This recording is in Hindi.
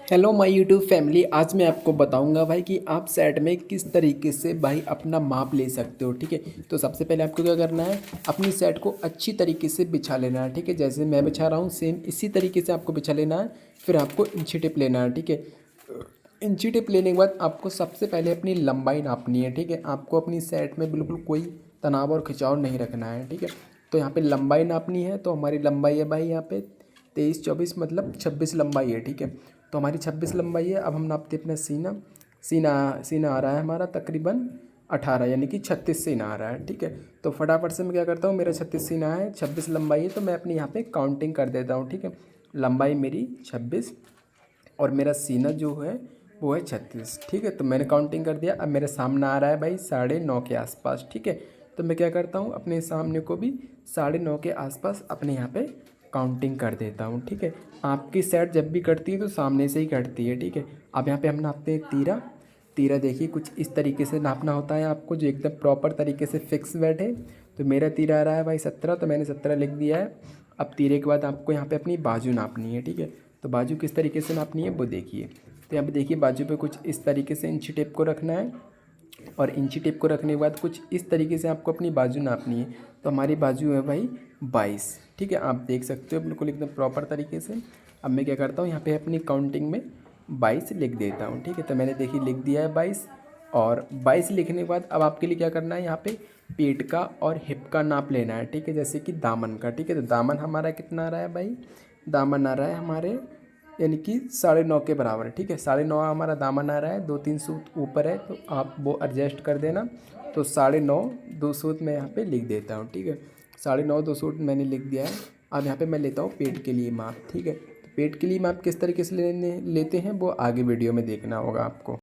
Hello my YouTube family. आज मैं आपको बताऊंगा भाई कि आप सेट में किस तरीके से भाई अपना माप ले सकते हो। ठीक है, तो सबसे पहले आपको क्या करना है, अपनी सेट को अच्छी तरीके से बिछा लेना है। ठीक है, जैसे मैं बिछा रहा हूँ सेम इसी तरीके से आपको बिछा लेना है। फिर आपको इंची टेप लेना है। ठीक है, इंची टेप लेने के बाद आपको सबसे पहले अपनी लंबाई नापनी है। ठीक है, आपको अपनी सेट में बिल्कुल कोई तनाव और खिंचाव नहीं रखना है। ठीक है, तो यहाँ पे लंबाई नापनी है। तो हमारी लंबाई है भाई यहाँ पे 23 24 मतलब 26 लंबाई है। ठीक है, तो हमारी 26 लंबाई है। अब हम नापते अपना सीना। सीना सीना आ रहा है हमारा तकरीबन 18 यानी कि 36 सीना आ रहा है। ठीक है, तो फटाफट से मैं क्या करता हूँ, मेरा 36 सीना है, 26 लंबाई है, तो मैं अपनी यहाँ पे काउंटिंग कर देता हूँ। ठीक है, लंबाई मेरी 26 और मेरा सीना जो है वो है 36। ठीक है, तो मैंने काउंटिंग कर दिया। अब मेरे सामने आ रहा है भाई 9:30 के आसपास। ठीक है, तो मैं क्या करता हूँ, अपने सामने को भी 9:30 के आसपास अपने यहाँ पे काउंटिंग कर देता हूँ। ठीक है, आपकी सेट जब भी कटती है तो सामने से ही कटती है। ठीक है, अब यहाँ पे हम नापते हैं तीरा। तीरा देखिए कुछ इस तरीके से नापना होता है आपको, जो एकदम प्रॉपर तरीके से फिक्स बैठे। तो मेरा तीरा आ रहा है भाई 17, तो मैंने 17 लिख दिया है। अब तीरे के बाद आपको यहाँ पे अपनी बाजू नापनी है। ठीक है, तो बाजू किस तरीके से नापनी है वो देखिए। तो यहाँ पे देखिए बाजू पे कुछ इस तरीके से इंची टेप को रखना है और इंची टेप को रखने के बाद कुछ इस तरीके से आपको अपनी बाजू नापनी है। तो हमारी बाजू है भाई 22। ठीक है, आप देख सकते हो बिल्कुल एकदम प्रॉपर तरीके से। अब मैं क्या करता हूँ, यहाँ पे अपनी काउंटिंग में 22 लिख देता हूँ। ठीक है, तो मैंने देखिए लिख दिया है 22। और 22 लिखने के बाद अब आपके लिए क्या करना है, यहाँ पे पेट का और हिप का नाप लेना है। ठीक है, जैसे कि दामन का। ठीक है, तो दामन हमारा कितना आ रहा है भाई, दामन आ रहा है हमारे यानी कि 9:30 के बराबर है। ठीक है, 9:30 हमारा दामन आ रहा है, 2 3 सूत ऊपर है तो आप वो एडजस्ट कर देना। तो 9:30 2 सूत मैं यहाँ पे लिख देता हूँ। ठीक है, 9:30 2 सूत मैंने लिख दिया है। अब यहाँ पे मैं लेता हूँ पेट के लिए माप। ठीक है, तो पेट के लिए माप किस तरीके से लेते हैं वो आगे वीडियो में देखना होगा आपको।